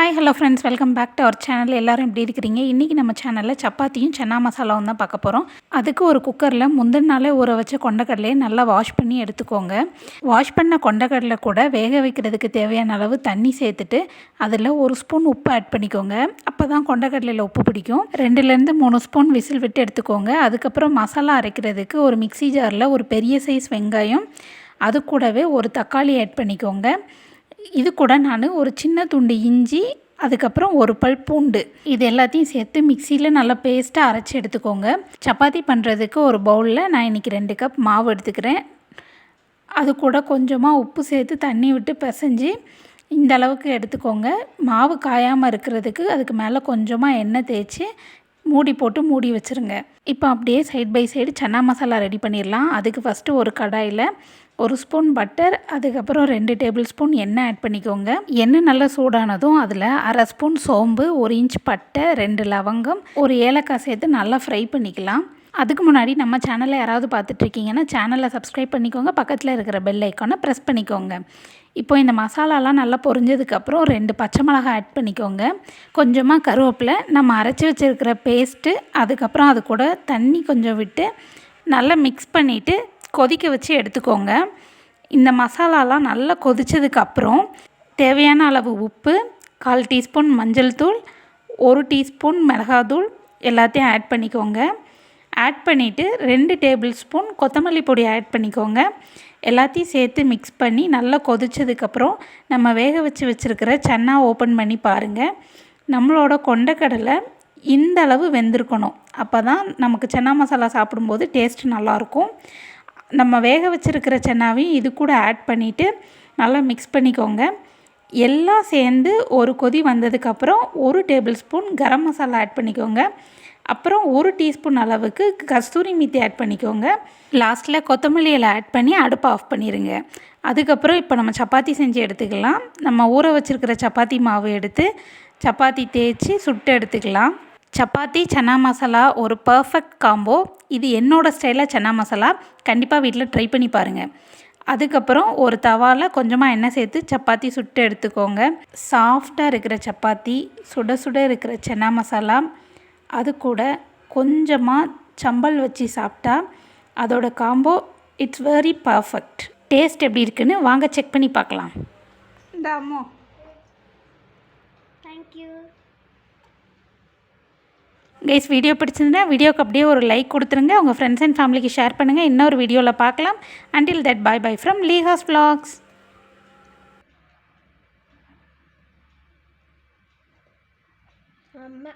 Hi hello friends, welcome back to our channel. எல்லோரும் எப்படி இருக்கிறீங்க? இன்றைக்கி நம்ம சேனலில் சப்பாத்தியும் சன்னா மசாலாவும் தான் பார்க்க போகிறோம். அதுக்கு ஒரு குக்கரில் முந்தின நாளே ஊற வச்ச கொண்டக்கடலையை நல்லா வாஷ் பண்ணி எடுத்துக்கோங்க. வாஷ் பண்ண கொண்டக்கடலை கூட வேக வைக்கிறதுக்கு தேவையான அளவு தண்ணி சேர்த்துட்டு அதில் 1 ஸ்பூன் உப்பு ஆட் பண்ணிக்கோங்க. அப்போ தான் கொண்டக்கடலையில் உப்பு பிடிக்கும். 2லேருந்து 3 ஸ்பூன் விசில் விட்டு எடுத்துக்கோங்க. அதுக்கப்புறம் மசாலா அரைக்கிறதுக்கு ஒரு மிக்ஸி ஜாரில் ஒரு பெரிய சைஸ் வெங்காயம், அது கூடவே ஒரு தக்காளி ஆட் பண்ணிக்கோங்க. இது கூட நான் ஒரு சின்ன துண்டு இஞ்சி, அதுக்கப்புறம் ஒரு பல் பூண்டு, இது எல்லாத்தையும் சேர்த்து மிக்சியில் நல்லா பேஸ்ட்டாக அரைச்சி எடுத்துக்கோங்க. சப்பாத்தி பண்ணுறதுக்கு ஒரு பவுலில் நான் இன்றைக்கி 2 கப் மாவு எடுத்துக்கிறேன். அது கூட கொஞ்சமாக உப்பு சேர்த்து தண்ணி விட்டு பிசைஞ்சு இந்த அளவுக்கு எடுத்துக்கோங்க. மாவு காயாமல் இருக்கிறதுக்கு அதுக்கு மேலே கொஞ்சமாக எண்ணெய் தேய்ச்சி மூடி போட்டு மூடி வச்சுருங்க. இப்போ அப்படியே side by side chana masala ready பண்ணிடலாம். அதுக்கு ஃபஸ்ட்டு ஒரு கடாயில் 1 ஸ்பூன் பட்டர், அதுக்கப்புறம் 2 டேபிள் ஸ்பூன் எண்ணெய் ஆட் பண்ணிக்கோங்க. எண்ணெய் நல்லா சூடானதும் அதில் 1/2 ஸ்பூன் சோம்பு, 1 இன்ச் பட்டை, 2 லவங்கம், ஒரு ஏலக்காய் சேர்த்து நல்லா ஃப்ரை பண்ணிக்கலாம். அதுக்கு முன்னாடி நம்ம சேனலை யாராவது பார்த்துட்ருக்கீங்கன்னா சேனலை சப்ஸ்கிரைப் பண்ணிக்கோங்க. பக்கத்தில் இருக்கிற பெல் ஐக்கானை ப்ரெஸ் பண்ணிக்கோங்க. இப்போ இந்த மசாலாலாம் நல்லா பொரிஞ்சதுக்கப்புறம் 2 பச்சை மிளகாய் ஆட் பண்ணிக்கோங்க. கொஞ்சமாக கருவேப்பிலை, நம்ம அரைச்சி வச்சுருக்கிற பேஸ்ட்டு, அதுக்கப்புறம் அது கூட தண்ணி கொஞ்சம் விட்டு நல்லா மிக்ஸ் பண்ணிவிட்டு கொதிக்க வச்சு எடுத்துக்கோங்க. இந்த மசாலாலாம் நல்லா கொதித்ததுக்கப்புறம் தேவையான அளவு உப்பு, 1/4 டீஸ்பூன் மஞ்சள் தூள், 1 டீஸ்பூன் மிளகாத்தூள் எல்லாத்தையும் ஆட் பண்ணிக்கோங்க. ஆட் பண்ணிவிட்டு 2 டேபிள் ஸ்பூன் கொத்தமல்லி பொடி ஆட் பண்ணிக்கோங்க. எல்லாத்தையும் சேர்த்து மிக்ஸ் பண்ணி நல்லா கொதித்ததுக்கப்புறம் நம்ம வேக வச்சுருக்கிற சன்னா ஓப்பன் பண்ணி பாருங்கள். நம்மளோட கொண்டக்கடலை இந்த அளவு வெந்திருக்கணும். அப்போ தான் நமக்கு சன்னா மசாலா சாப்பிடும்போது டேஸ்ட் நல்லாயிருக்கும். நம்ம வேக வச்சுருக்கிற சன்னாவையும் இது கூட ஆட் பண்ணிவிட்டு நல்லா மிக்ஸ் பண்ணிக்கோங்க. எல்லாம் சேர்ந்து ஒரு கொதி வந்ததுக்கப்புறம் 1 table spoon garam masala add பண்ணிக்கோங்க. அப்புறம் 1 டீஸ்பூன் அளவுக்கு கஸ்தூரி மீத்தி ஆட் பண்ணிக்கோங்க. லாஸ்ட்டில் கொத்தமல்லி இலை ஆட் பண்ணி அடுப்பை ஆஃப் பண்ணிடுங்க. அதுக்கப்புறம் இப்போ நம்ம சப்பாத்தி செஞ்சு எடுத்துக்கலாம். நம்ம ஊற வச்சுருக்கிற சப்பாத்தி மாவு எடுத்து சப்பாத்தி தேய்ச்சி சுட்டு எடுத்துக்கலாம். சப்பாத்தி சன்னா மசாலா ஒரு பர்ஃபெக்ட் காம்போ. இது என்னோடய ஸ்டைலில் சன்னா மசாலா, கண்டிப்பாக வீட்டில் ட்ரை பண்ணி பாருங்கள். அதுக்கப்புறம் ஒரு தவாவில் கொஞ்சமாக எண்ணெய் சேர்த்து சப்பாத்தி சுட்டு எடுத்துக்கோங்க. சாஃப்டாக இருக்கிற சப்பாத்தி, சுட சுட இருக்கிற சன்னா மசாலா, அது கூட கொஞ்சமாக சம்பல் வச்சு சாப்பிட்டா அதோட combo it's very perfect. Taste எப்படி இருக்குன்னு வாங்க செக் பண்ணி பார்க்கலாம். இந்த அம்மோ தேங்க்யூ கைஸ், வீடியோ பிடிச்சிருந்தா வீடியோக்கு அப்படியே ஒரு லைக் கொடுத்துருங்க. உங்கள் ஃப்ரெண்ட்ஸ் அண்ட் ஃபேமிலிக்கு ஷேர் பண்ணுங்கள். இன்னொரு வீடியோவில் பார்க்கலாம். Until that, bye bye from Leeha's vlogs. அம்மா